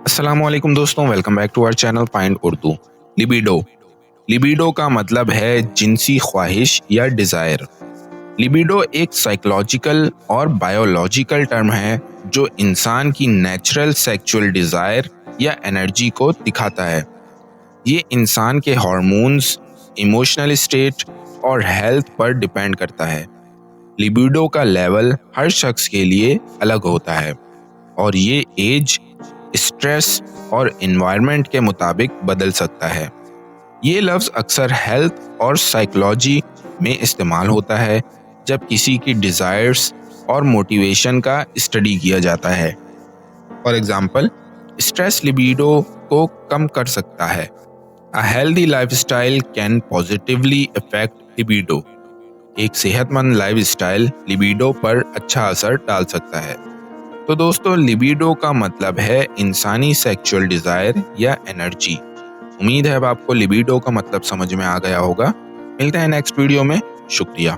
अस्सलाम वालेकुम दोस्तों, welcome back to our channel find Urdu. Libido libido का मतलब है जिनसी ख्वाहिश या डिज़ायर। लिबिडो एक साइकोलॉजिकल और बायोलॉजिकल टर्म है जो इंसान की नेचुरल सेक्सुअल डिज़ायर या एनर्जी को दिखाता है। ये इंसान के हार्मोन्स, इमोशनल स्टेट और हेल्थ पर डिपेंड करता है। लिबिडो का लेवल हर शख्स के लिए अलग होता है और ये एज, स्ट्रेस और एनवायरनमेंट के मुताबिक बदल सकता है। ये लफ्ज़ अक्सर हेल्थ और साइकोलॉजी में इस्तेमाल होता है जब किसी की डिज़ायर्स और मोटिवेशन का स्टडी किया जाता है। फॉर एग्जांपल, स्ट्रेस लिबिडो को कम कर सकता है। A healthy lifestyle can positively affect libido. एक सेहतमंद लाइफस्टाइल लिबिडो पर अच्छा असर डाल सकता है। तो दोस्तों, लिबिडो का मतलब है इंसानी सेक्सुअल डिज़ायर या एनर्जी। उम्मीद है अब आपको लिबिडो का मतलब समझ में आ गया होगा। मिलते हैं नेक्स्ट वीडियो में। शुक्रिया।